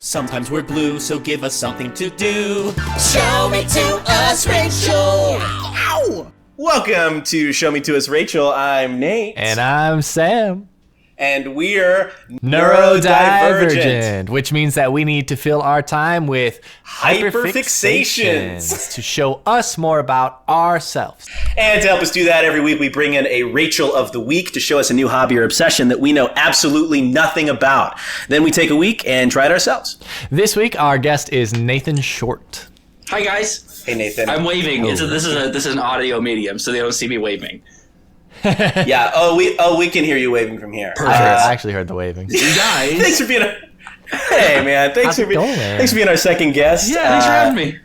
Sometimes we're blue, so give us something to do. Show me to us, Rachel. Ow! Welcome to Show Me to Us, Rachel. I'm Nate. And I'm Sam. And we're Neurodivergent, which means that we need to fill our time with hyperfixations to show us more about ourselves. And to help us do that, every week we bring in a Rachel of the Week to show us a new hobby or obsession that we know absolutely nothing about. Then we take a week and try it ourselves. This week, our guest is Nathan Short. Hi, guys. Hey, Nathan. I'm waving. This is an audio medium, so they don't see me waving. Yeah. We can hear you waving from here. Perfect. I actually heard the waving. You guys. Thanks for being Hey, man. Thanks for being our second guest. Yeah, thanks for having me.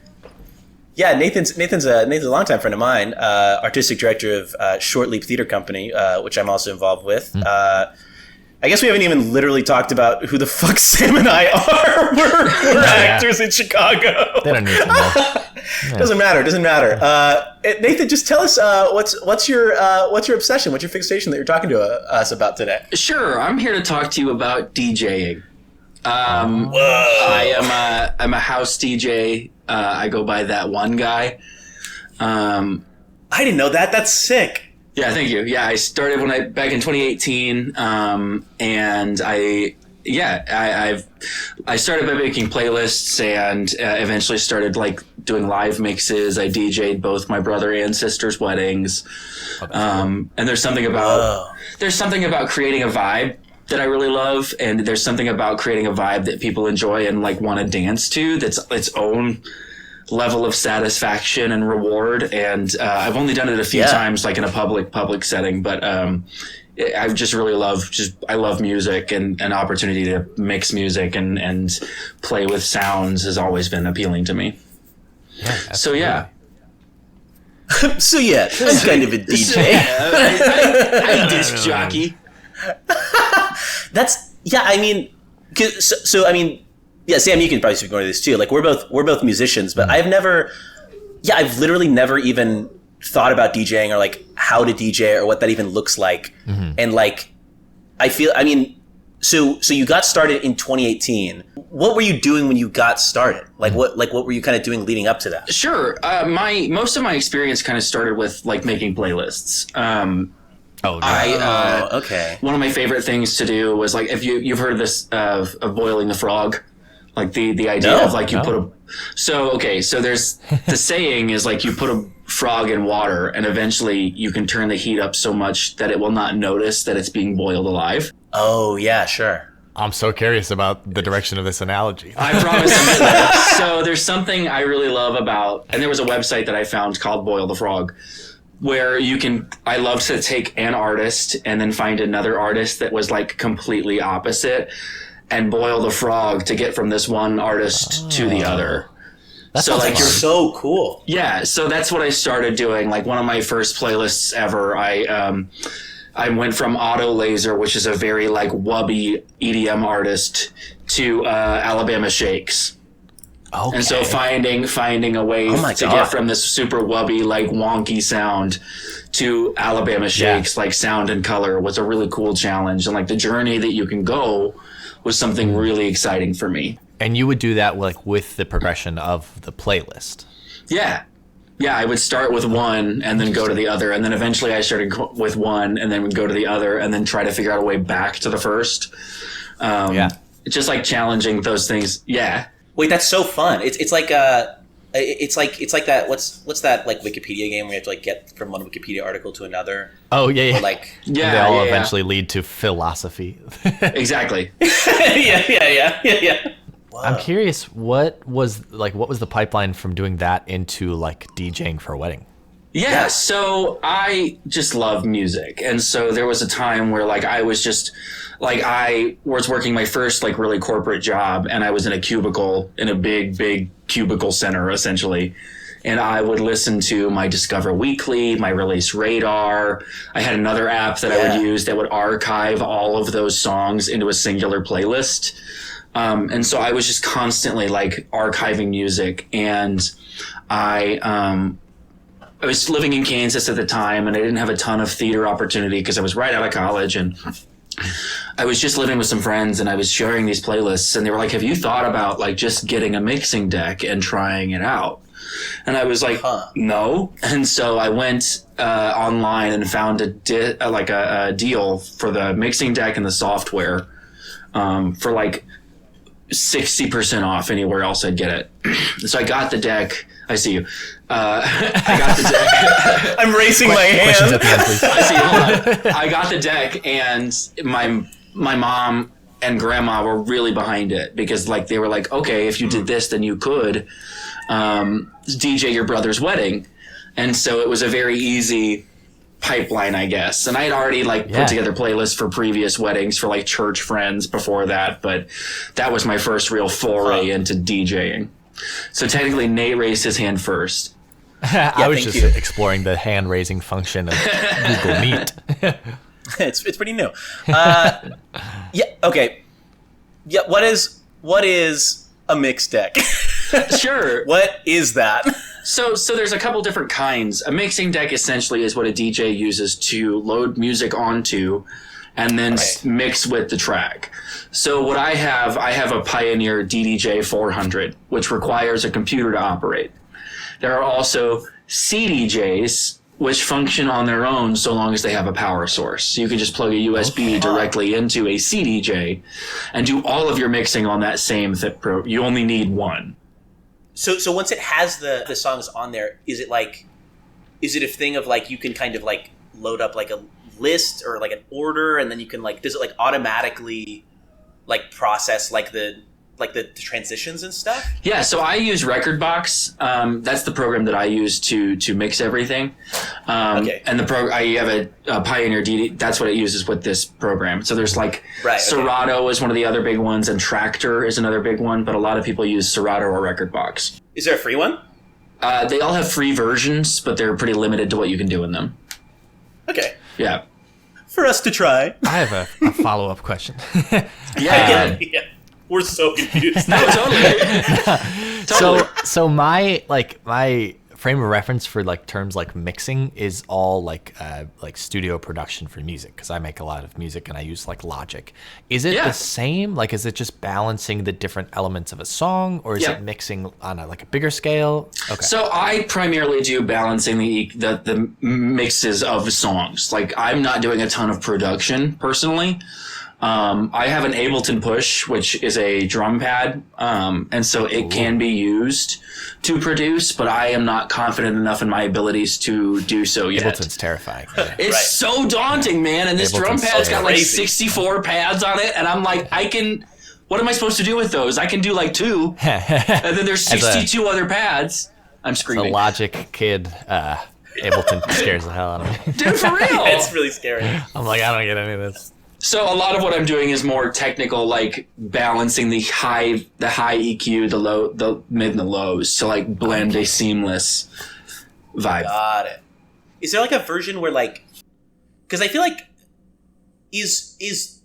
Yeah, Nathan's a longtime friend of mine, artistic director of Short Leap Theater Company, which I'm also involved with. I guess we haven't even literally talked about who the fuck Sam and I are. We're actors in Chicago. They don't need to know. Yeah. Doesn't matter. Nathan, just tell us what's your obsession? What's your fixation that you're talking to us about today? Sure, I'm here to talk to you about DJing. Whoa. I'm a house DJ. I go by That One Guy. I didn't know that. That's sick. Yeah, thank you. Yeah, I started back in 2018, and I started by making playlists and eventually started doing live mixes. I DJ'd both my brother and sister's weddings, and there's something about creating a vibe that I really love, and there's something about creating a vibe that people enjoy and want to dance to. That's its own level of satisfaction and reward, and I've only done it a few times in a public setting, but I just really love I love music, and an opportunity to mix music and play with sounds has always been appealing to me. So yeah I'm kind of a DJ. I'm a disc jockey. Yeah, Sam, you can probably speak more to this too. We're both musicians, but I've literally never even thought about DJing or how to DJ or what that even looks like. Mm-hmm. And so you got started in 2018. What were you doing when you got started? What were you kind of doing leading up to that? Sure. Most of my experience kind of started with making playlists. Okay. One of my favorite things to do was if you've heard of this of boiling the frog. The idea so there's the saying is you put a frog in water and eventually you can turn the heat up so much that it will not notice that it's being boiled alive. Oh yeah, sure. I'm so curious about the direction of this analogy. I promise. So there's something I really love about, and there was a website that I found called Boil the Frog, where I love to take an artist and then find another artist that was completely opposite and boil the frog to get from this one artist to the other. That's you're so cool. Yeah, so that's what I started doing. One of my first playlists ever, I went from Auto Laser, which is a very wubby EDM artist, to Alabama Shakes. Okay. And so finding a way to get from this super wubby, wonky sound to Alabama Shakes, sound and color was a really cool challenge. And the journey that you can go was something really exciting for me. And you would do that with the progression of the playlist. Yeah. Yeah, I would start with one and then go to the other. And then eventually I started with one and then would go to the other and then try to figure out a way back to the first. Just challenging those things. Yeah. Wait, that's so fun. It's like that. What's that Wikipedia game where you have to get from one Wikipedia article to another? Oh yeah. Or, they all eventually lead to philosophy. Exactly. Yeah. Wow. I'm curious, what was the pipeline from doing that into DJing for a wedding? Yeah, so I just love music. And so there was a time where I was just I was working my first really corporate job, and I was in a cubicle in a big cubicle center essentially. And I would listen to my Discover Weekly, my Release Radar. I had another app that I would use that would archive all of those songs into a singular playlist. And so I was just constantly archiving music, and I was living in Kansas at the time, and I didn't have a ton of theater opportunity because I was right out of college, and I was just living with some friends and I was sharing these playlists, and they were like, have you thought about like just getting a mixing deck and trying it out? And I was like, no. And so I went online and found a deal for the mixing deck and the software for like 60% off anywhere else I'd get it. So I got the deck. I see you. I got the deck. I'm raising my Questions hand. at the end, please. I see. Hold on. I got the deck, and my mom and grandma were really behind it because like they were like, okay, if you did this, then you could DJ your brother's wedding. And so it was a very easy pipeline, I guess. And I had already put together playlists for previous weddings for like church friends before that, but that was my first real foray into DJing. So technically Nate raised his hand first. I was thank just you. exploring the hand raising function of Google Meet. It's pretty new. Yeah. Okay. Yeah. What is a mix deck? Sure. What is that? So there's a couple different kinds. A mixing deck essentially is what a DJ uses to load music onto and then mix with the track. So what I have a Pioneer DDJ 400, which requires a computer to operate. There are also CDJs, which function on their own so long as they have a power source. So you can just plug a USB directly into a CDJ and do all of your mixing on that same you only need one. So once it has the songs on there, is it a thing of like you can kind of like load up like a list or like an order, and then you can like, does it like automatically like process like the transitions and stuff? Yeah, so I use Rekordbox. That's the program that I use to mix everything. Okay. And I have a Pioneer DD. That's what it uses with this program. So there's like Serato is one of the other big ones, and Tractor is another big one. But a lot of people use Serato or Rekordbox. Is there a free one? They all have free versions, but they're pretty limited to what you can do in them. Okay. Yeah. For us to try. I have a follow-up question. Yeah. Yeah. We're so confused. No, totally. So my frame of reference for like terms like mixing is all like studio production for music, because I make a lot of music and I use like Logic. Is it the same? Like, is it just balancing the different elements of a song, or is it mixing on a bigger scale? Okay. So I primarily do balancing the mixes of songs. Like, I'm not doing a ton of production personally. I have an Ableton Push, which is a drum pad, and so it can be used to produce, but I am not confident enough in my abilities to do so yet. Ableton's terrifying. Yeah. It's so daunting, man, and this drum pad's got like 64 pads on it, and I'm like, what am I supposed to do with those? I can do like 2, and then there's 62 other pads. I'm screaming. The Logic kid, Ableton scares the hell out of me. Dude, for real! It's really scary. I'm like, I don't get any of this. So a lot of what I'm doing is more technical, like balancing the high EQ, the mid and the lows to like blend a seamless vibe. Got it. Is there like a version where like, because I feel like is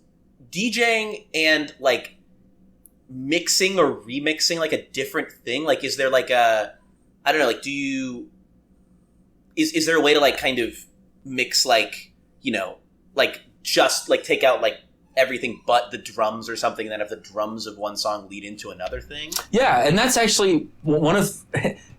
DJing and like mixing or remixing like a different thing? Like, is there like I don't know, like is there a way to like kind of mix like, you know, like just like take out like everything but the drums or something, and then have the drums of one song lead into another thing? Yeah, and that's actually one of,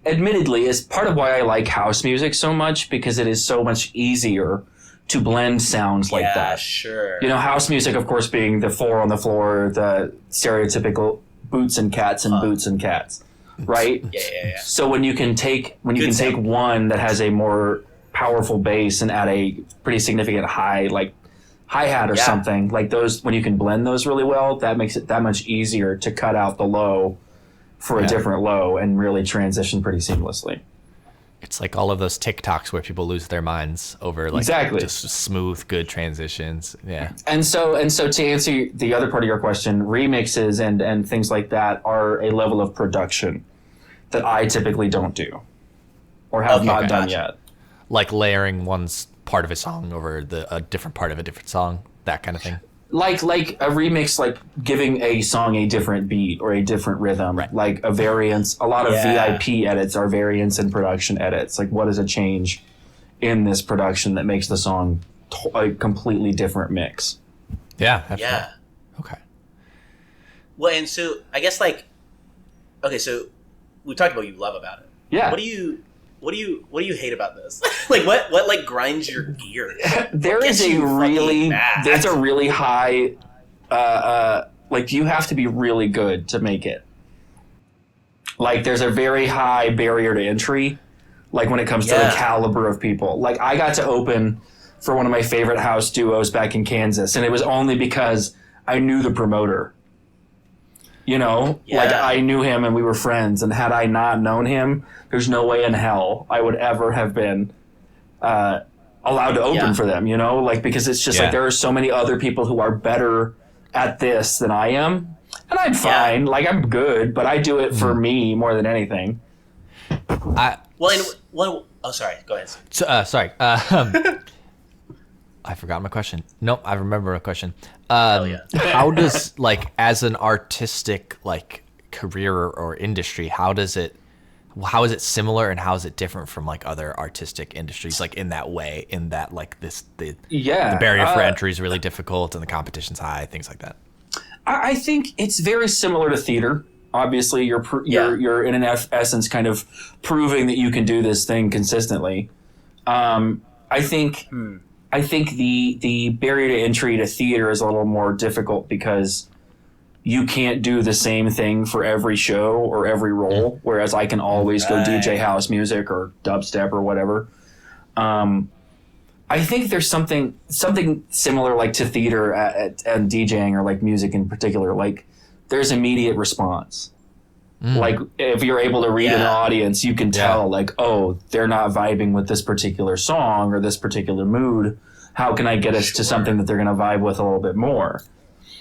admittedly, is part of why I like house music so much, because it is so much easier to blend sounds like that. Yeah, sure. You know, house music, of course, being the 4 on the floor, the stereotypical boots and cats and boots and cats, right? Yeah. So when you can take one that has a more powerful bass and add a pretty significant hi-hat or something, like those, when you can blend those really well, that makes it that much easier to cut out the low for a different low and really transition pretty seamlessly. It's like all of those TikToks where people lose their minds over like just smooth, good transitions. Yeah. And so to answer the other part of your question, remixes and things like that are a level of production that I typically don't do or have not done yet. Like layering one's part of a song over a different part of a different song, that kind of thing. Like a remix, like giving a song a different beat or a different rhythm, like a variance. A lot of VIP edits are variance in production edits. Like, what is a change in this production that makes the song a completely different mix? Yeah. Yeah. Okay. Well, and so I guess like, okay, so we talked about what you love about it. Yeah. What do you hate about this? Like what like grinds your gears? There's a really high, like you have to be really good to make it. Like there's a very high barrier to entry, like when it comes to the caliber of people. Like I got to open for one of my favorite house duos back in Kansas, and it was only because I knew the promoter. You know, like I knew him and we were friends, and had I not known him, there's no way in hell I would ever have been allowed to open for them, you know, like because it's just like there are so many other people who are better at this than I am, and I'm fine, like I'm good, but I do it for me more than anything. Sorry, go ahead. Sorry. I forgot my question. Nope, I remember a question. How does, like, as an artistic, like, career or industry, how is it similar and how is it different from, like, other artistic industries, like, in that way, in that, like, the barrier for entry is really difficult and the competition's high, things like that? I think it's very similar to theater. Obviously, you're in an essence kind of proving that you can do this thing consistently. I think the barrier to entry to theater is a little more difficult because you can't do the same thing for every show or every role, whereas I can always go DJ house music or dubstep or whatever. I think there's something similar like to theater and DJing or like music in particular. Like there's immediate response. Like if you're able to read an audience, you can tell like, oh, they're not vibing with this particular song or this particular mood. How can I get us to something that they're going to vibe with a little bit more?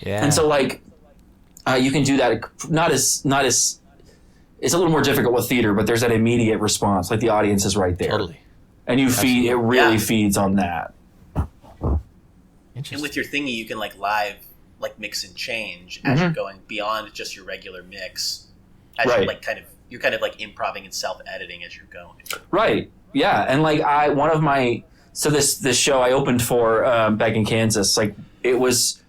Yeah. And so like, you can do that. Not as it's a little more difficult with theater, but there's that immediate response. Like the audience is right there. Totally. And you feed, it really feeds on that. And with your thingy, you can like live, like mix and change as you're going beyond just your regular mix. As you're like you're kind of like improvising and self-editing as you're going. Right. Yeah. And like this show I opened for back in Kansas, like it was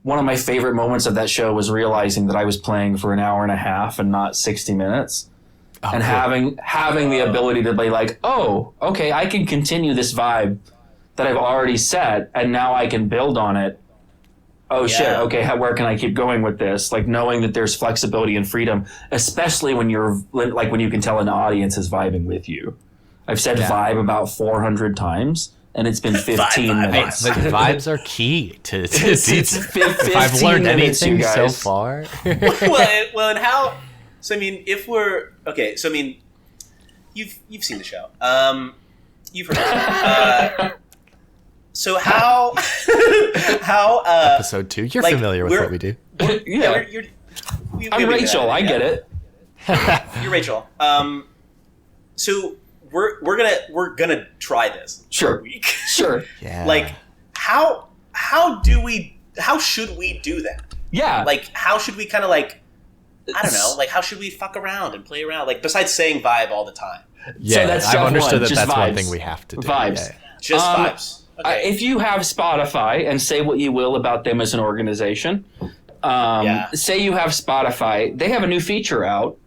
one of my favorite moments of that show was realizing that I was playing for an hour and a half and not 60 minutes. Oh, and having the ability to be like, oh, okay, I can continue this vibe that I've already set, and now I can build on it. Oh shit, okay, where can I keep going with this? Like knowing that there's flexibility and freedom, especially when when you can tell an audience is vibing with you. I've said vibe about 400 times, and it's been 15 minutes. But vibes are key to if I've learned anything so far. well, and how? So I mean, if we're okay, so I mean, you've seen the show. You've heard. So how episode 2? You're familiar with what we do. I'm Rachel. I get it. You're Rachel. So we're gonna try this for a week. Sure. Yeah. Like how should we do that? Yeah. Like how should we kind of like I don't know, like how should we fuck around and play around? Like besides saying vibe all the time. Yeah, so I've understood that's vibes. One thing we have to do. Vibes. Yeah. Just vibes. Okay. If you have Spotify, and say what you will about them as an organization, say you have Spotify, they have a new feature out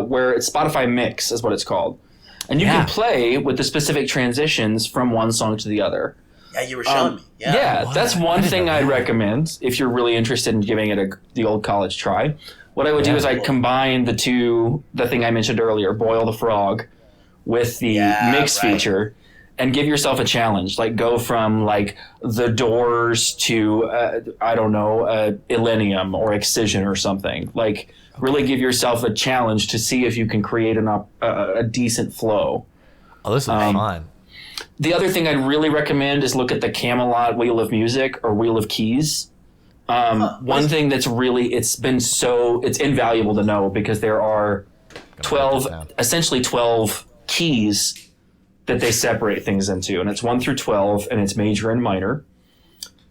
where it's Spotify Mix is what it's called. And you can play with the specific transitions from one song to the other. Yeah, you were showing me. That's one thing I'd recommend if you're really interested in giving it the old college try. What I would do is I'd combine the thing I mentioned earlier, Boil the Frog, with the mix feature. And give yourself a challenge, like go from like The Doors to Illenium or Excision or something. Like really give yourself a challenge to see if you can create a decent flow. Oh, this is fun. The other thing I'd really recommend is look at the Camelot Wheel of Music or Wheel of Keys. One thing that's really it's invaluable to know because there are 12 keys that they separate things into, and it's 1 through 12, and it's major and minor.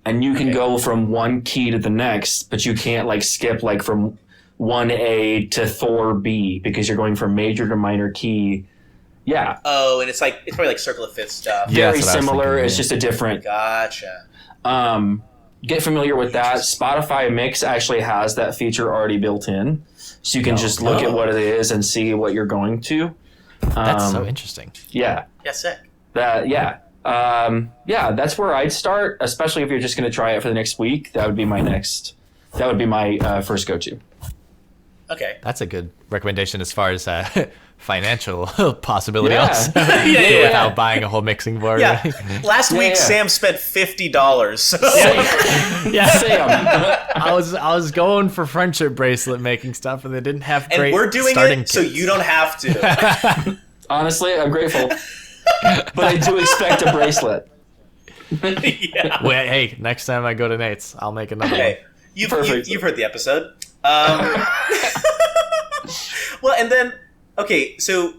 And you can go from one key to the next, but you can't like skip like from 1A to Thor B because you're going from major to minor key. Yeah. Oh, and it's probably like Circle of Fifth stuff. Very similar. It's just a different. Gotcha. get familiar with that. Spotify Mix actually has that feature already built in, so you can just look at what it is and see what you're going to. That's so interesting. Yeah. Yeah, sick. That's where I'd start, especially if you're just going to try it for the next week. That would be my first go-to. Okay. That's a good recommendation as far as financial possibility Yeah. also. Yeah. Without buying a whole mixing board. Yeah. Last week, Yeah. Sam spent $50. So Yeah. Sam. I was going for friendship bracelet making stuff, and they didn't have great and we're doing starting it so kits. you don't have to. Honestly, I'm grateful. But I do expect a bracelet. Yeah. Wait, hey, next time I go to Nate's, I'll make another Okay. You've Perfect. heard the episode. Well, and then so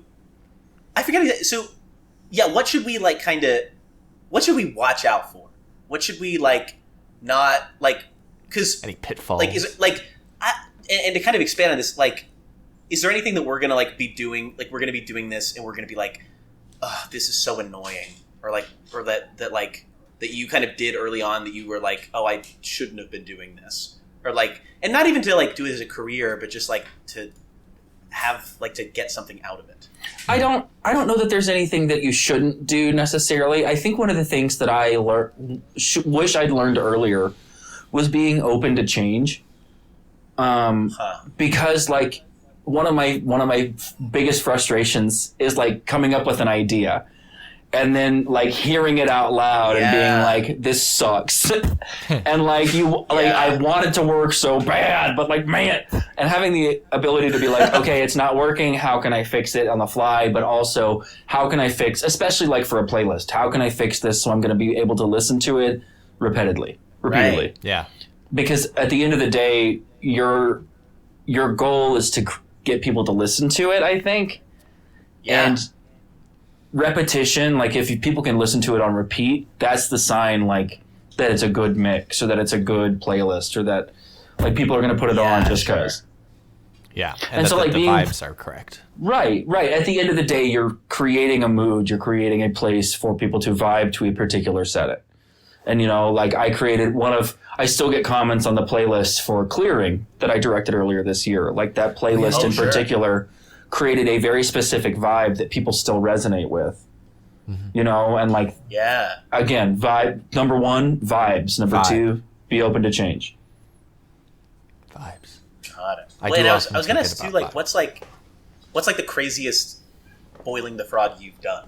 I forget. So yeah, what should we what should we watch out for? What should we not because one. Any pitfalls? is it and to kind of expand on this, is there anything that we're gonna be doing? We're gonna be doing this, and we're gonna be oh, this is so annoying, or that you kind of did early on that you were oh, I shouldn't have been doing this, or and not even to do it as a career, but just to have to get something out of it. I don't know that there's anything that you shouldn't do necessarily. I think one of the things that I wish I'd learned earlier was being open to change. Because one of my biggest frustrations is coming up with an idea and then hearing it out loud and being this sucks. And I want it to work so bad, but man, and having the ability to be okay, it's not working. How can I fix it on the fly? But also, how can I fix, especially for a playlist, how can I fix this so I'm going to be able to listen to it repeatedly? Right. Yeah. Because at the end of the day, your goal is to get people to listen to it, I think. Yeah. And repetition, if people can listen to it on repeat, that's the sign that it's a good mix, or that it's a good playlist, or that people are going to put it on just because. Yeah. And that so, the vibes are correct. Right. At the end of the day, you're creating a mood, you're creating a place for people to vibe to a particular setting. And, I created I still get comments on the playlist for Clearing that I directed earlier this year. That playlist in particular created a very specific vibe that people still resonate with. Mm-hmm. And again, vibe, number one, vibes. Number two, be open to change. Vibes. Got it. I was gonna ask you what's the craziest boiling the frog you've done?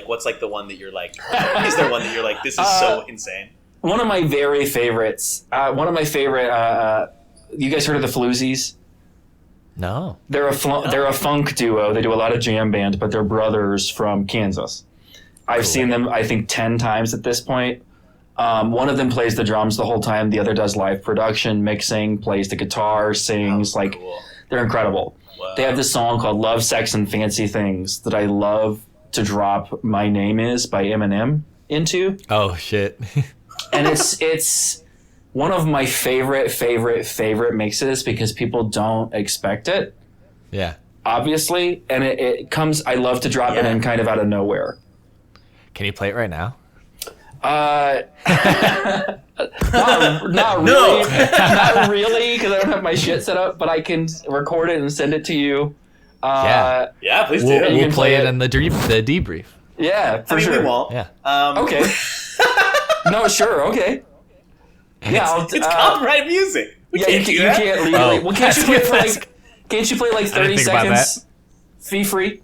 What's the one that you're is there one that you're this is so insane? One of my very favorites, you guys heard of the Floozies? No. They're a funk duo. They do a lot of jam band, but they're brothers from Kansas. I've seen them, I think, 10 times at this point. One of them plays the drums the whole time. The other does live production, mixing, plays the guitar, sings. Cool. They're incredible. Wow. They have this song called Love, Sex, and Fancy Things that I love to drop My Name Is by Eminem into. Oh, shit. And it's one of my favorite mixes because people don't expect it. Yeah. Obviously. And it comes, I love to drop it in kind of out of nowhere. Can you play it right now? Not really. Not really, because I don't have my shit set up, but I can record it and send it to you. Yeah, please do. We'll play it in the debrief. Yeah, for sure. We won't. Yeah. Okay. No, sure, okay. Yeah, It's copyright music. You can't legally. Oh. Well, can't you play for Can't you play 30 seconds? Fee free.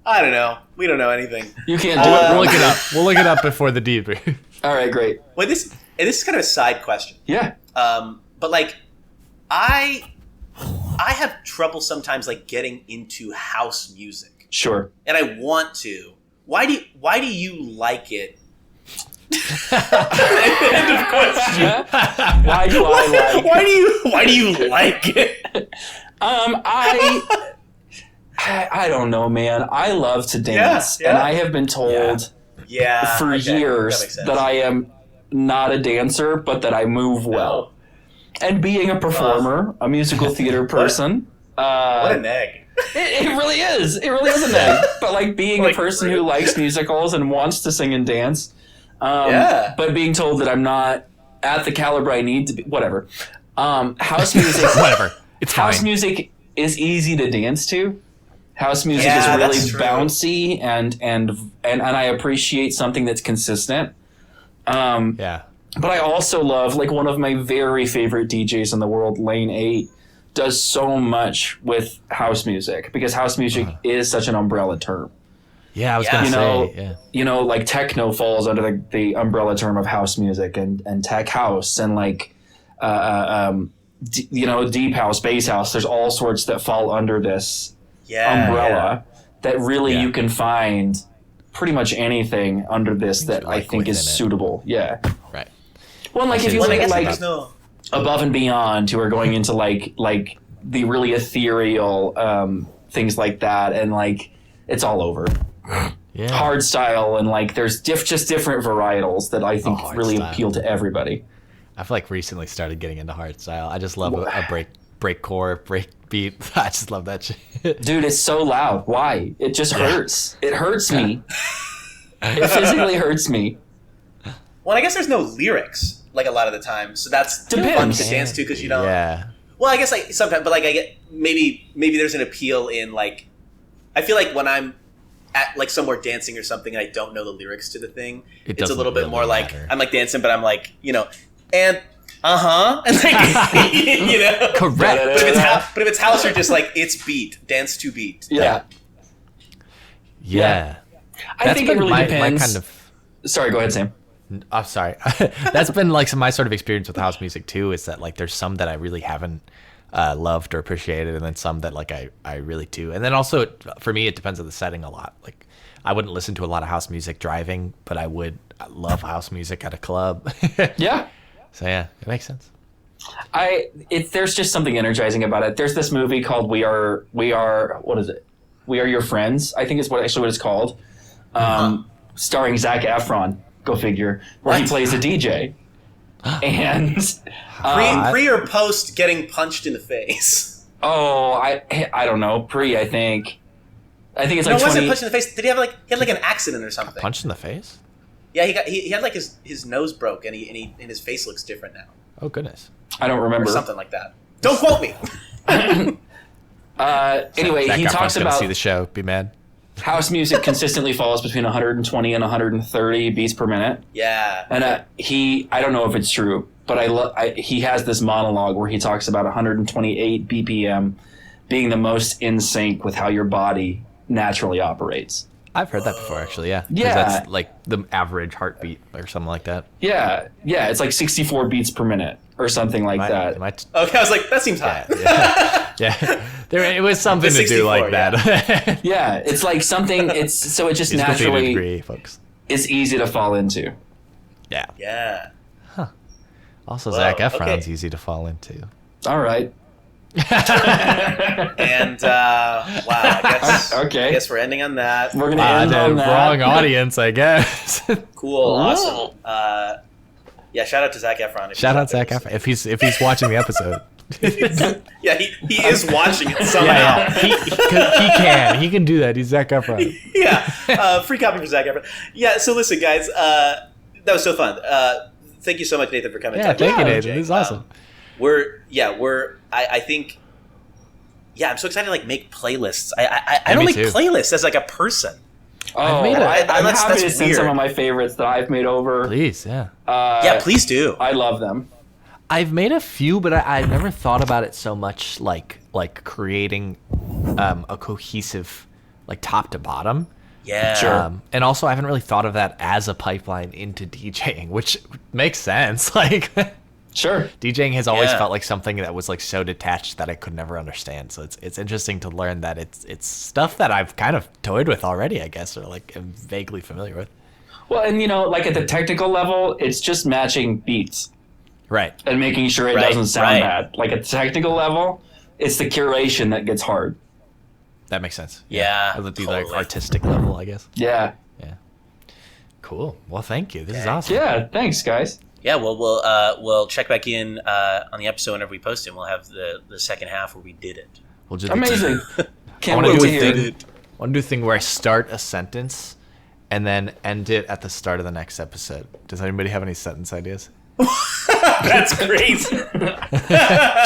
I don't know. We don't know anything. You can't do it. We'll look it up. We'll look it up before the debrief. All right, great. Wait, this is kind of a side question. Yeah. But I have trouble sometimes getting into house music. Sure. And I want to. Why do you like it? End of question. Why do I like it? Why do you like it? I don't know, man. I love to dance, and I have been told for years that I am not a dancer, but that I move well. And being a performer, a musical theater person, what an egg. It really is. It really is an egg. But being a person who likes musicals and wants to sing and dance, but being told that I'm not at the caliber I need to be. Whatever. House music. Whatever. It's House fine. music is easy to dance to. House music Yeah, is that's really true. bouncy and I appreciate something that's consistent. Yeah. But I also love, like, one of my very favorite DJs in the world, Lane 8, does so much with house music because house music is such an umbrella term. Yeah, I was Yeah. gonna You know, say. Yeah. you know, like techno falls under the umbrella term of house music and tech house and like, deep house, bass house. There's all sorts that fall under this umbrella that really Yeah. you can find pretty much anything under this that like I think is within it. suitable. Yeah. Right. Well, like if you Well, I look at guess like there's no. Above and Beyond, who are going into like the really ethereal things like that, and like it's all over. Yeah. Hardstyle and like there's just different varietals that I think really hardstyle. appeal to everybody. I've like recently started getting into hardstyle. I just love a break core, break beat. I just love that shit. Dude, it's so loud. Why? It just hurts. It hurts me. It physically hurts me. Well, I guess there's no lyrics like a lot of the time, so that's fun Depends. to dance to because you don't. Yeah. Well, I guess like sometimes, but like I get maybe there's an appeal in like I feel like when I'm at like somewhere dancing or something and I don't know the lyrics to the thing, It it's a doesn't little bit really more like matter. I'm like dancing, but I'm like and and like, you know, Correct. But if it's house, you're just like it's beat, dance to beat. Yeah. Yeah. I think it been really my depends. kind of. Sorry, go ahead, Sam. I'm sorry. That's been like my sort of experience with house music too. Is that like there's some that I really haven't loved or appreciated, and then some that like I really do. And then also for me, it depends on the setting a lot. Like I wouldn't listen to a lot of house music driving, but I love house music at a club. Yeah. So yeah, it makes sense. There's just something energizing about it. There's this movie called We Are what is it? We Are Your Friends, I think is what it's called. Starring Zac Efron, go figure, where he plays a DJ. And Pre or post getting punched in the face? I don't know, I think it's No, like it wasn't 20. punched in the face. Did he have an accident or something? Punch in the face? Yeah, he had like his nose broke and his face looks different now Oh goodness. I don't or remember. something like that. Don't quote me. Anyway, Zac he Efron's talks gonna about see the show. Be mad. house music consistently falls between 120 and 130 beats per minute. Yeah. And I don't know if it's true, but he has this monologue where he talks about 128 BPM being the most in sync with how your body naturally operates. I've heard that before, actually. Yeah. 'Cause Yeah. That's like the average heartbeat or something like that. Yeah, it's like 64 beats per minute or something like that. Am I Okay, I was like, that seems high. yeah. It was something to do 64, like that. Yeah, it's like something. It just It's completely naturally agree, folks. is easy to fall into. Yeah. Yeah. Also, Whoa, Zac Efron's okay. easy to fall into. All right. And wow, I guess we're ending on that. We're gonna end on that. Wrong audience, I guess. Cool, awesome. Yeah, shout out to Zac Efron. Shout out Zac Efron if he's watching the episode. Yeah, he is watching it somehow. He can do that. He's Zac Efron. Yeah, free copy for Zac Efron. Yeah, so listen, guys, that was so fun. Thank you so much, Nathan, for coming. Yeah, and talking thank you, about Nathan. DJing. This is awesome. I think. Yeah, I'm so excited to like make playlists. I don't me make too. playlists as like a person. Oh, I've made it. I'm That's happy to send weird. some of my favorites that I've made over. Please, yeah. Yeah, please do. I love them. I've made a few, but I've never thought about it so much like creating a cohesive, like top to bottom. Yeah. Sure. And also, I haven't really thought of that as a pipeline into DJing, which makes sense. Like, Sure. DJing has always Yeah. felt like something that was like so detached that I could never understand. So it's interesting to learn that it's stuff that I've kind of toyed with already, I guess, or like am vaguely familiar with. Well, and like at the technical level, it's just matching beats Right. and making sure it Right, doesn't sound right. bad. Like at the technical level, it's the curation that gets hard. That makes sense. Yeah, At the totally. like artistic level, I guess. Yeah. Yeah. Cool. Well, thank you. This is awesome. Yeah. Thanks, guys. Yeah, well, we'll check back in on the episode whenever we post it. And we'll have the second half where we did it. We'll just Amazing. Can't wanna wait do to a hear thing. it. I want to do a thing where I start a sentence and then end it at the start of the next episode. Does anybody have any sentence ideas? That's crazy.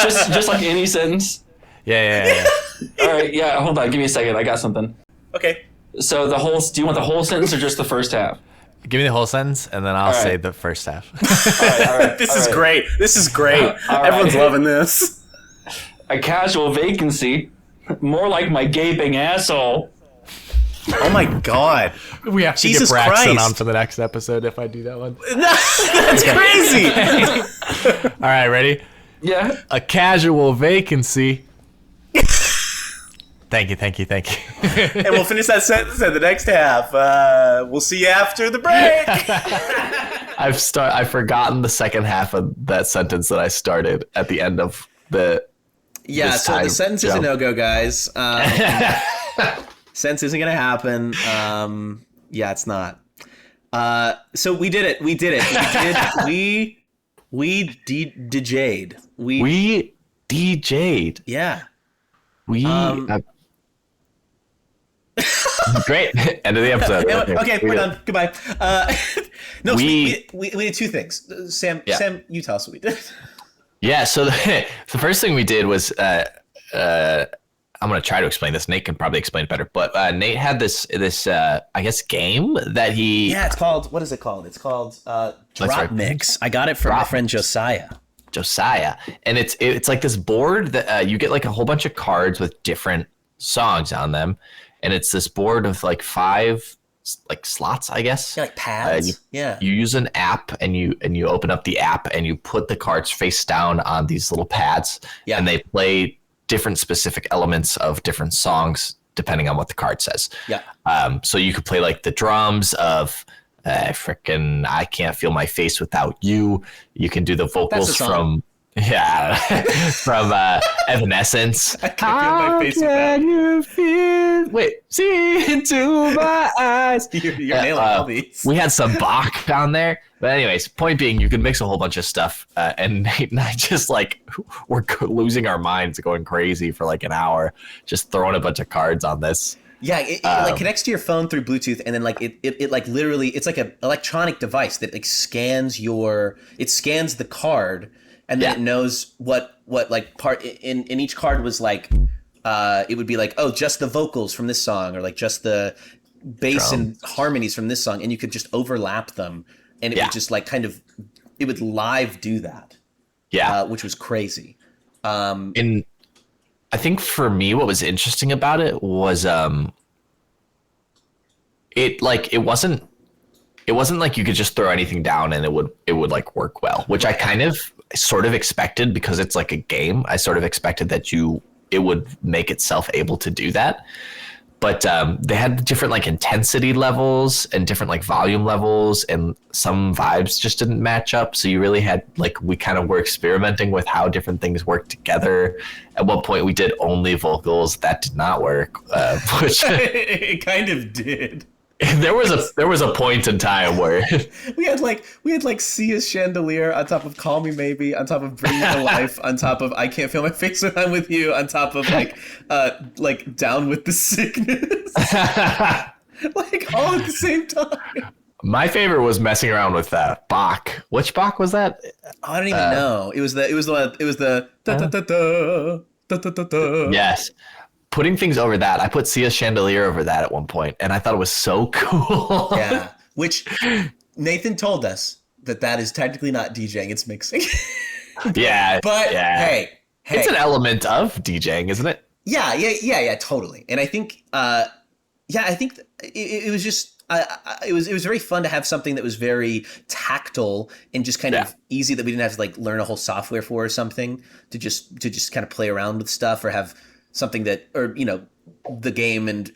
just like any sentence. Yeah. All right, yeah. Hold on, give me a second. I got something. Okay. So do you want the whole sentence or just the first half? Give me the whole sentence, and then I'll right. say the first half. All right. This is great. This is great. All Everyone's right. loving this. A casual vacancy, more like my gaping asshole. Oh my God. We have to Jesus get Braxton Christ. on for the next episode if I do that one. That's crazy. All right, ready? Yeah. A casual vacancy. Thank you. And we'll finish that sentence at the next half. We'll see you after the break. I've forgotten the second half of that sentence that I started at the end of the. Yeah, this so the time sentence is a jump. no-go, guys. Sentence isn't going to happen. Yeah, it's not. So we did it. We DJ'd. We DJ'd. Yeah. We. Great. End of the episode. Okay, we're done. Goodbye. No, We- we did two things. Sam, you tell us what we did. Yeah. So the first thing we did was I'm going to try to explain this. Nate can probably explain it better. But Nate had this I guess game that he. Yeah, it's called. What is it called? It's called Drop right. Mix. I got it from my friend Josiah. And it's like this board that you get like a whole bunch of cards with different songs on them, and it's this board of like 5 like slots, I guess. Yeah, like pads. You use an app, and you open up the app, and you put the cards face down on these little pads, and they play different specific elements of different songs depending on what the card says. Yeah. So you could play like the drums of frickin' I Can't Feel My Face Without You. You can do the vocals from from Evanescence. I can't feel my face without you feel? Wait, see into my eyes. You're nailing all these. We had some Bach on there. But anyways, point being, you can mix a whole bunch of stuff. And Nate and I just we're losing our minds, going crazy for like an hour, just throwing a bunch of cards on this. Yeah, it like connects to your phone through Bluetooth, and then like it like literally, it's like an electronic device that like scans the card, and then it knows what like part in each card was like. It would be like, oh, just the vocals from this song, or like just the bass and harmonies from this song, and you could just overlap them, and it would just like it would live do that. Yeah, which was crazy. And I think for me, what was interesting about it was it wasn't like you could just throw anything down and it would like work well, which I kind of sort of expected, because it's like a game. I sort of expected that it would make itself able to do that. But they had different like intensity levels and different like volume levels, and some vibes just didn't match up. So you really had we kind of were experimenting with how different things work together. At one point we did only vocals. That did not work. Which It kind of did. there was a point in time where we had like Sia's Chandelier on top of Call Me Maybe, on top of Bring Me to Life, on top of I Can't Feel My Face When I'm With You, on top of like Down with the Sickness. Like all at the same time. my favorite was messing around with Bach. Which Bach was that? I don't even know. It was the da da da da da da da da. Yes. Putting things over that, I put Sia's Chandelier over that at one point, and I thought it was so cool. Yeah, which Nathan told us that is technically not DJing, it's mixing. Yeah. But hey, it's an element of DJing, isn't it? Yeah, totally. And I think, I think it was just, it was very fun to have something that was very tactile and just kind of easy, that we didn't have to like learn a whole software for or something to just kind of play around with stuff, or have something that, or the game and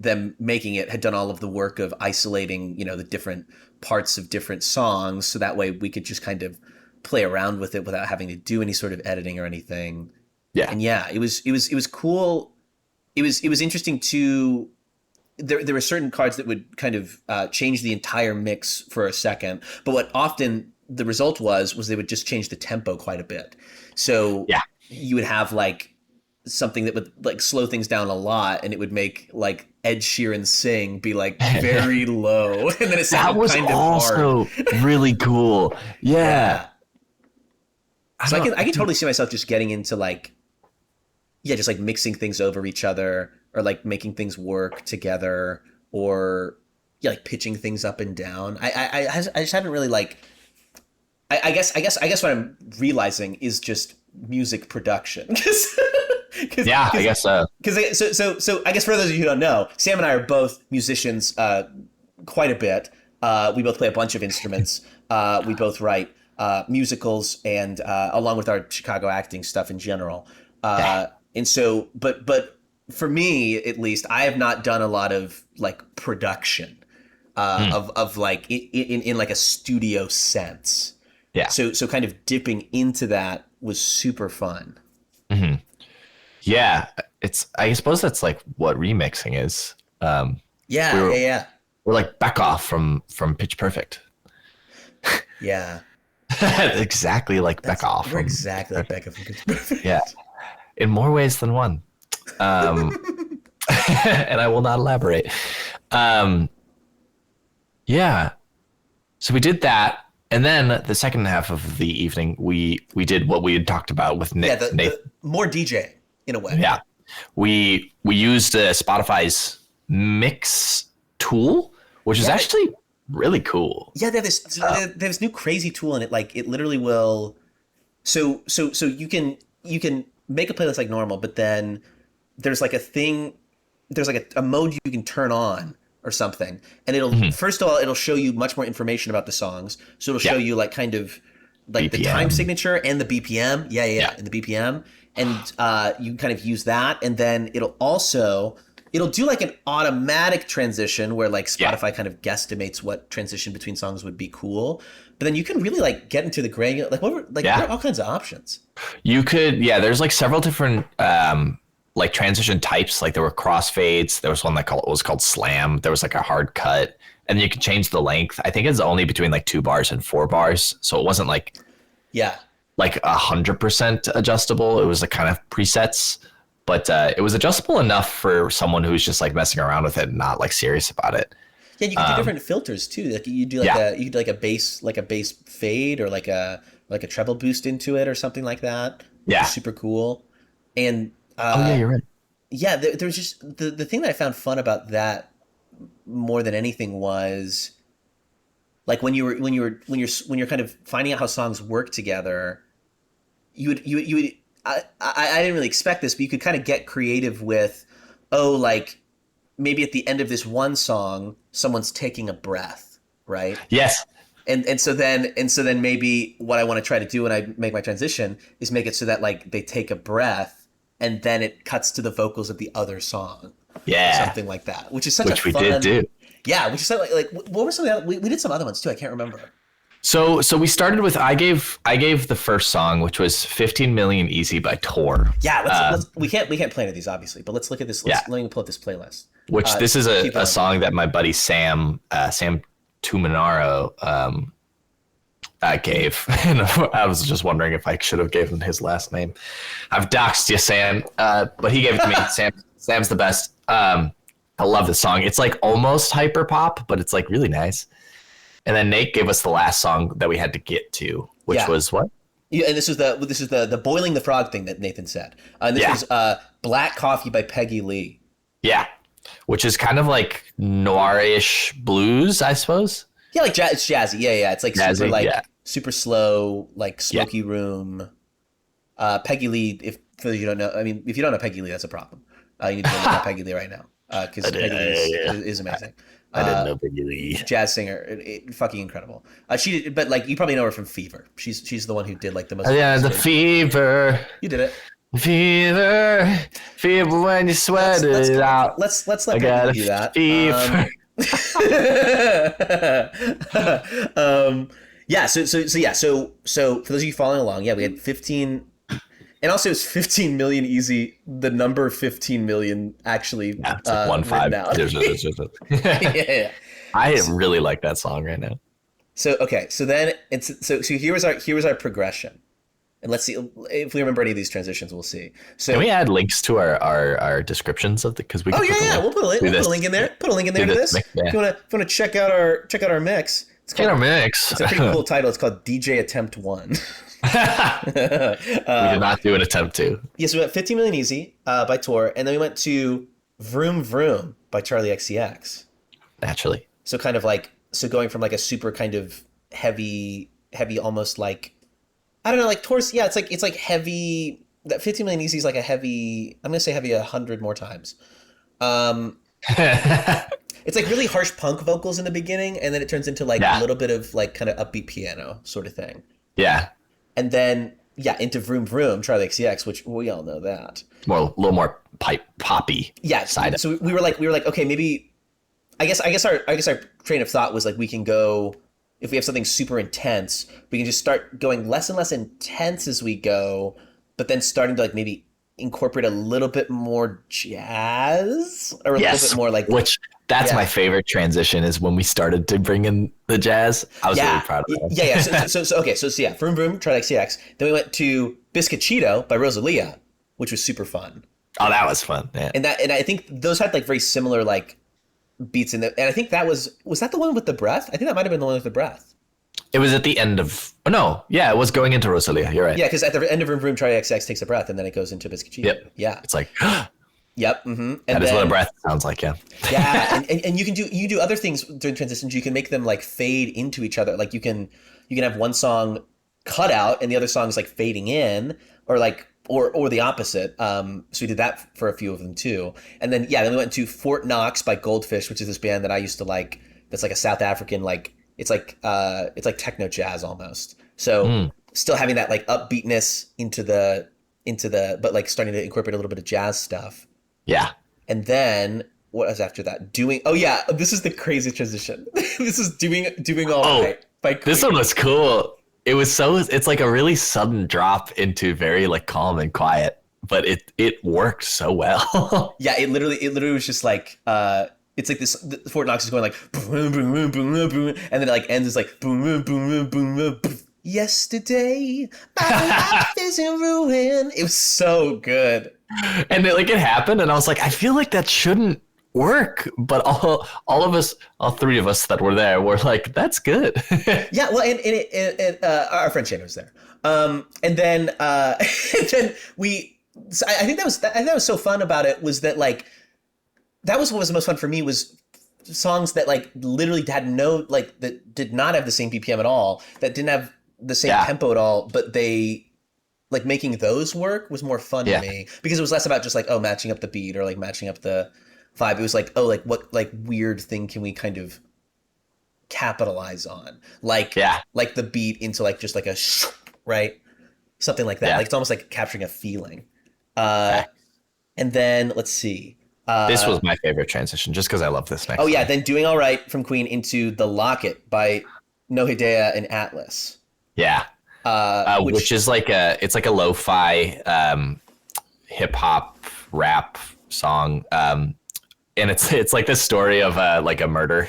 them making it had done all of the work of isolating the different parts of different songs, so that way we could just kind of play around with it without having to do any sort of editing or anything. And it was cool. It was interesting to. There were certain cards that would kind of change the entire mix for a second, but what often the result was they would just change the tempo quite a bit. So you would have like something that would like slow things down a lot, and it would make like Ed Sheeran sing be like very low, and then it sounded That was kind of also hard. really cool. Yeah. So I can totally see myself just getting into like, just like mixing things over each other, or like making things work together, or like pitching things up and down. I just haven't really like. I guess what I'm realizing is just music production. I guess so. So I guess for those of you who don't know, Sam and I are both musicians quite a bit. We both play a bunch of instruments. We both write musicals, and along with our Chicago acting stuff in general. And so, but for me at least, I have not done a lot of like production of like in like a studio sense. Yeah. So kind of dipping into that was super fun. Mm-hmm. Yeah, I suppose that's like what remixing is. Yeah. We're like Beckoff from Pitch Perfect. Yeah. Exactly like Beckoff. We're exactly like Becca from Pitch Perfect. Yeah, in more ways than one. And I will not elaborate. Yeah. So we did that. And then the second half of the evening, we did what we had talked about with Nick. The more DJ in a way. Yeah, we used Spotify's mix tool, which is actually really cool. Yeah, they have this new crazy tool, and it like it literally will. So you can make a playlist like normal, but then there's like a thing, there's like a mode you can turn on or something, and it'll first of all it'll show you much more information about the songs. So it'll show you like kind of like BPM. The time signature and the BPM. Yeah, and the BPM, and you kind of use that, and then it'll do like an automatic transition where like Spotify kind of guesstimates what transition between songs would be cool. But then you can really like get into the granular, there are all kinds of options. You could, there's like several different like transition types. Like there were crossfades. There was one that was called slam. There was like a hard cut, and then you can change the length. I think it's only between like 2 bars and 4 bars. So it wasn't like 100% adjustable. It was like kind of presets, but it was adjustable enough for someone who's just like messing around with it and not like serious about it. Yeah, you can do different filters too. Like you do like a bass fade, or like a treble boost into it or something like that. Yeah, super cool. And you're right. Yeah, there's just the thing that I found fun about that more than anything was like when you're kind of finding out how songs work together. You would I didn't really expect this, but you could kind of get creative with, like maybe at the end of this one song, someone's taking a breath, right? Yes. And so then maybe what I want to try to do when I make my transition is make it so that like they take a breath, and then it cuts to the vocals of the other song. Yeah. Something like that, which is such which a fun. We did do. Yeah, which is like what were some of the other, we did some other ones too. I can't remember. So we started with I gave the first song, which was 15 Million Easy by Tor. Yeah, let's we can't play any of these obviously, but let's look at this. Let me pull up this playlist. Which this is a song that my buddy Sam Tuminaro gave, and I was just wondering if I should have given him his last name. I've doxed you, Sam, but he gave it to me. Sam's the best. I love this song. It's like almost hyper pop, but it's like really nice. And then Nate gave us the last song that we had to get to, which was what? Yeah, and this is the boiling the frog thing that Nathan said. And this was Black Coffee by Peggy Lee. Yeah. Which is kind of like noir-ish blues, I suppose. Yeah, like it's jazzy. Yeah. It's like jazzy, super slow, like smoky room. Peggy Lee, if you don't know, if you don't know Peggy Lee, that's a problem. You need to look at Peggy Lee right now, because Peggy Lee is amazing. I didn't know Peggy Lee. Jazz singer, fucking incredible. She did, but like you probably know her from Fever. She's the one who did like the most. The Fever. You did it. Fever when you sweat it out. Let's let Peggy do that. Fever. So for those of you following along, we had 15. And also, it's 15 million easy. The number 15 million actually. Yeah, it's like 1-5. I really like that song right now. So then so here was our progression. And let's see if we remember any of these transitions. We'll see. So Can we add links to our descriptions of the? Because we. Oh can put the yeah, link we'll put a link. We'll to put this. a link in there. Put a link in there Do to this this. mix, yeah. If you want to check out our mix, it's Get our called. mix. It's a pretty cool title. It's called DJ Attempt 1. We did not do an attempt to. Yes, we went 15 Million Easy by Tor, and then we went to Vroom Vroom by Charlie XCX. Naturally. So kind of like going from like a super kind of heavy almost like I don't know, like Tor's. Yeah, it's like heavy. That 15 Million Easy is like a heavy. I'm gonna say heavy 100 more times. It's like really harsh punk vocals in the beginning, and then it turns into like a little bit of like kind of upbeat piano sort of thing. Yeah. And then into Vroom Vroom, Charlie XCX, which we all know that. A little more poppy. Yeah. Side. So we were like, okay, maybe. I guess our train of thought was like we can go if we have something super intense, we can just start going less and less intense as we go, but then starting to like maybe incorporate a little bit more jazz or a little bit more like That's my favorite transition is when we started to bring in the jazz. I was really proud of that. Yeah. So Vroom Vroom, Charlie XCX. Then we went to Biscochito by Rosalia, which was super fun. Oh, that was fun. Yeah. And I think those had like very similar like beats in it. And I think that was that the one with the breath? I think that might have been the one with the breath. It was at the end of it was going into Rosalia. You're right. Yeah, because at the end of Vroom Vroom, Charlie XCX takes a breath and then it goes into Biscochito. Yep. Yeah. It's like Yep. Mm-hmm. That is what a breath sounds like. Yeah. Yeah, and you can do other things during transitions. You can make them like fade into each other. Like you can have one song cut out and the other song is like fading in, or like or the opposite. So we did that for a few of them too. And then we went to Fort Knox by Goldfish, which is this band that I used to like. That's like a South African like it's like techno jazz almost. So still having that like upbeatness into the but like starting to incorporate a little bit of jazz stuff. Yeah. And then what was after that? This is the crazy transition. This is doing all right by Queen. This one was cool. It's like a really sudden drop into very like calm and quiet, but it worked so well. Yeah, it literally was just like it's like this Fort Knox is going like boom boom boom boom boom, and then it like ends as like boom boom boom boom boom boom. Yesterday, my life is in ruin. It was so good. And it happened, and I was like, I feel like that shouldn't work. But all three of us that were there were like, that's good. Yeah, well, and our friend Shane was there. And then we. So I think that was so fun about it was that like that was what was the most fun for me was songs that like literally had no like that did not have the same BPM at all, that didn't have the same tempo at all, but they like making those work was more fun to me because it was less about just like matching up the beat or like matching up the vibe. It was like like what like weird thing can we kind of capitalize on, like the beat into like just like a right, something like that. Like it's almost like capturing a feeling. And then let's see. This was my favorite transition just because I love this next. Oh yeah, then Doing All Right from Queen into The Locket by No Hidea and Atlas. Yeah. Which is like it's like a lo-fi hip hop rap song. And it's like this story of like a murder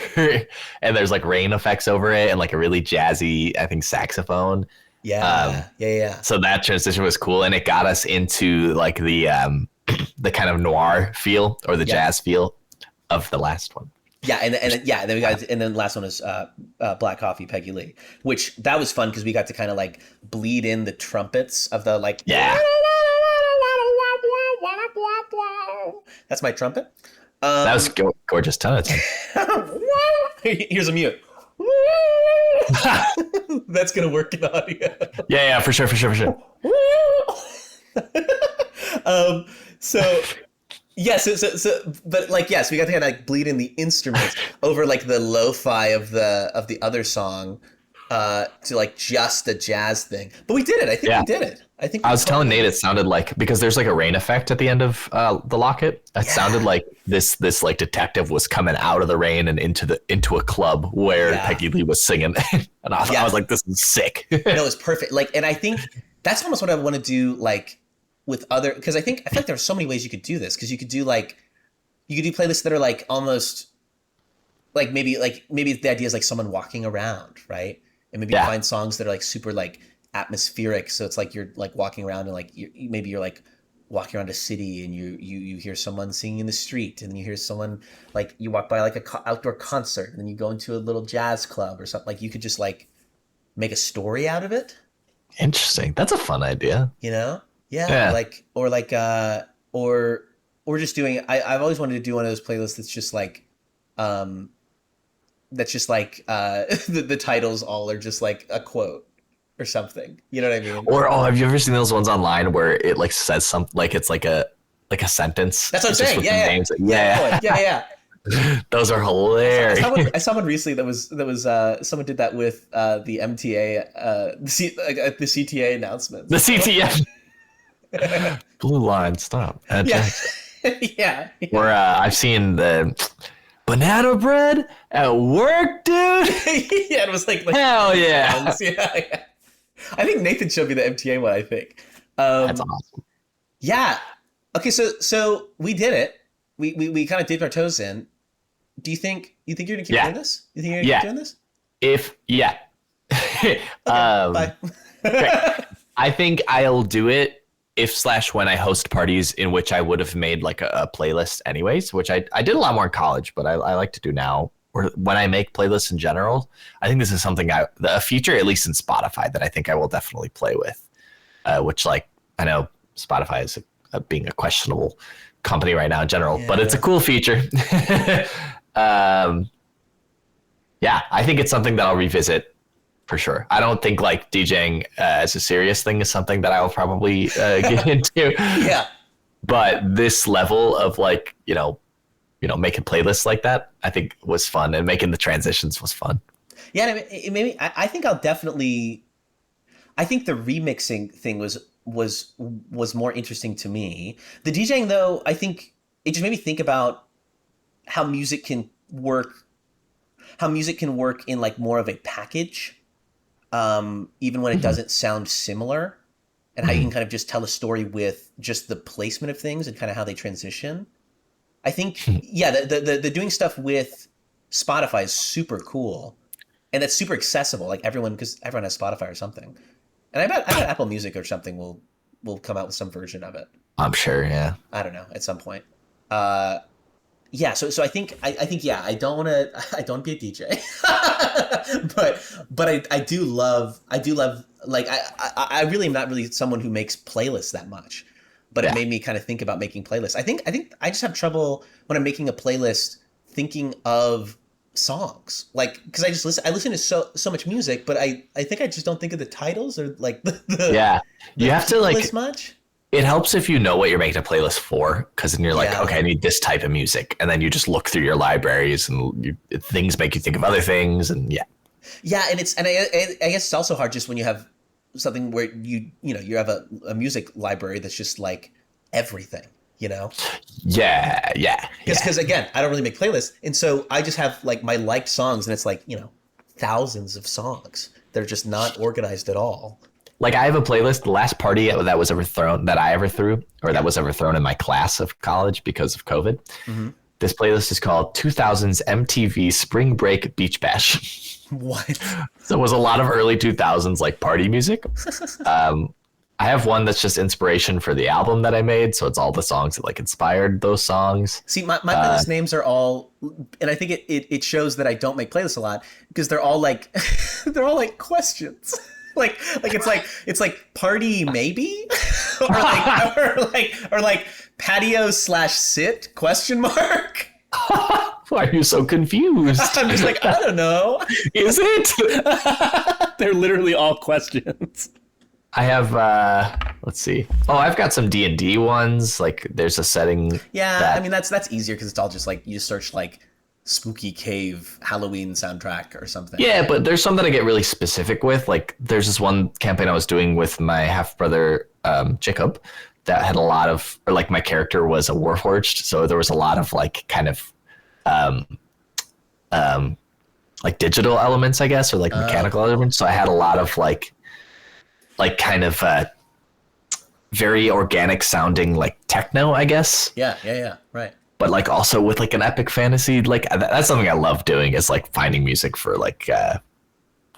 and there's like rain effects over it and like a really jazzy, I think, saxophone. Yeah. So that transition was cool, and it got us into like the kind of noir feel or the jazz feel of the last one. Yeah, and then we got, and then the last one is Black Coffee, Peggy Lee, which that was fun because we got to kind of like bleed in the trumpets of the like. Yeah. That's my trumpet. That was gorgeous tone. Here's a mute. That's gonna work in audio. Yeah, for sure. But like, yes, we got to kind of like bleed in the instruments over like the lo-fi of the other song to like just a jazz thing. But we did it. I think we did it. I was telling Nate it sounded like, because there's like a rain effect at the end of The Locket. It sounded like this like detective was coming out of the rain and into a club where Peggy Lee was singing. And I was like, this is sick. No, it was perfect. Like, and I think that's almost what I want to do, like with other, because I feel like there are so many ways you could do this, because you could do playlists that are like almost like maybe the idea is like someone walking around, right? And maybe you find songs that are like super like atmospheric. So it's like you're like walking around and like maybe you're like walking around a city and you hear someone singing in the street, and then you hear someone like you walk by like a outdoor concert, and then you go into a little jazz club or something. Like you could just like make a story out of it. Interesting. That's a fun idea. You know? Yeah. Or just doing. I've always wanted to do one of those playlists that's just like, the titles all are just like a quote or something. You know what I mean? Or have you ever seen those ones online where it like says something like it's like a sentence? That's what I'm saying. Yeah. Those are hilarious. I saw one recently that was someone did that with the MTA the CTA announcements. The CTA blue line stop. Yeah. Or I've seen the banana bread at work, dude. Yeah, it was like hell yeah. Yeah. I think Nathan showed me the MTA one. I think that's awesome. Yeah. Okay, so we did it. We kind of dipped our toes in. Do you think you're gonna keep doing this? You think you're gonna keep doing this? Okay, bye. I think I'll do it when I host parties in which I would have made like a playlist anyways, which I did a lot more in college, but I like to do now. Or when I make playlists in general, I think this is something a feature, at least in Spotify, that I think I will definitely play with. Which, like, I know Spotify is being a questionable company right now in general, but it's a cool feature. I think it's something that I'll revisit for sure. I don't think like DJing as a serious thing is something that I will probably get into. Yeah. But this level of like, making playlists like that, I think was fun, and making the transitions was fun. Yeah, maybe I think I'll definitely. I think the remixing thing was more interesting to me. The DJing, though, I think it just made me think about how music can work in like more of a package, even when it doesn't sound similar, and how you can kind of just tell a story with just the placement of things and kind of how they transition. I think, the doing stuff with Spotify is super cool, and that's super accessible. Like because everyone has Spotify or something, and I bet Apple Music or something will come out with some version of it. I'm sure, yeah. I don't know, at some point. So I think I don't want to be a DJ, but I do love like I really am not really someone who makes playlists that much. But it made me kind of think about making playlists. I think I just have trouble when I'm making a playlist thinking of songs, like, because I listen to so much music, but I think I just don't think of the titles or like you have to like as much. It helps if you know what you're making a playlist for, because then you're like, okay, I need this type of music, and then you just look through your libraries and things make you think of other things, and yeah, and I guess it's also hard just when you have something where you have a music library that's just like everything, because again, I don't really make playlists, and so I just have like my liked songs, and it's like thousands of songs that are just not organized at all. Like I have a playlist. The last party that I ever threw in my class of college because of COVID. Mm-hmm. This playlist is called 2000s MTV Spring Break Beach Bash. What? So it was a lot of early 2000s like party music. I have one that's just inspiration for the album that I made. So it's all the songs that like inspired those songs. See, my playlist names are all, and I think it shows that I don't make playlists a lot because they're all like questions. Like it's like party maybe, or like patio /sit ? Why are you so confused? I'm just like, I don't know. Is it? They're literally all questions. I have let's see. Oh, I've got some D&D ones. Like there's a setting. Yeah, I mean that's easier because it's all just like you just search like spooky cave Halloween soundtrack or something. Yeah, but there's some that I get really specific with. Like there's this one campaign I was doing with my half brother Jacob that had a lot of, or like my character was a warforged, so there was a lot of like kind of like digital elements, I guess, or like mechanical elements. So I had a lot of like kind of very organic sounding like techno, I guess. Yeah, right. But like also with like an epic fantasy, like that's something I love doing, is like finding music for like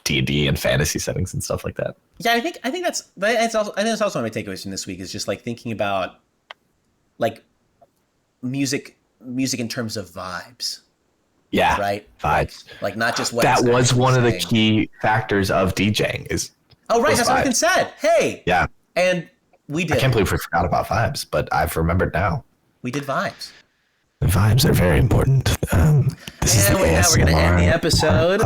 D&D and fantasy settings and stuff like that. Yeah, I think that's also one of my takeaways from this week is just like thinking about like music in terms of vibes. Yeah, right. Vibes. Like not just what that it's was one of the saying. key factors of DJing is. Oh right, those that's what vibes. Nathan said. Hey. Yeah. And we did. I can't believe we forgot about vibes, but I've remembered now. We did vibes. The vibes are very important. This is the we're gonna end the episode.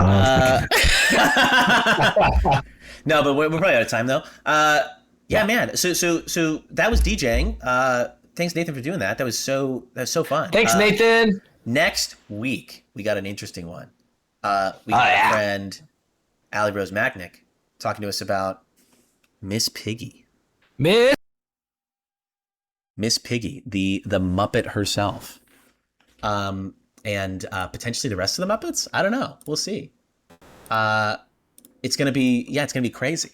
No, but we're probably out of time though. Yeah, man. So that was DJing. Thanks, Nathan, for doing that. That was so fun. Thanks, Nathan. Next week we got an interesting one. We got our friend Ali Rose Macknick talking to us about Miss Piggy. Miss Piggy, the Muppet herself. And potentially the rest of the Muppets? I don't know. We'll see. It's gonna be crazy.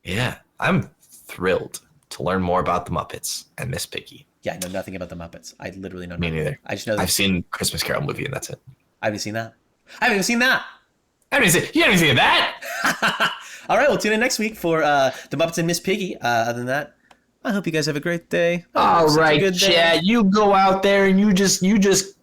Yeah, I'm thrilled to learn more about the Muppets and Miss Piggy. Yeah, I know nothing about the Muppets. I literally know Me nothing. neither. I just know I've seen Christmas Carol movie and that's it. I haven't seen that. I haven't even seen that. You haven't seen that? All right, we'll tune in next week for the Muppets and Miss Piggy. Other than that, I hope you guys have a great day. All right, Chad. You go out there and you just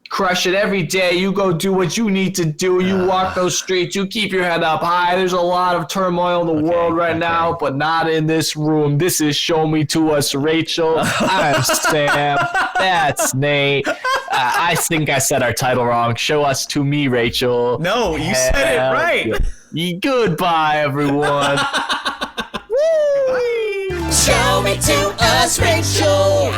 crush it every day. You go do what you need to do. You walk those streets. You keep your head up high. There's a lot of turmoil in the world right now, but not in this room. This is Show Me to Us, Rachel. I'm Sam. That's Nate. I think I said our title wrong. Show Us to Me, Rachel. No, you said it right. Goodbye, everyone. Show me to us, Rachel.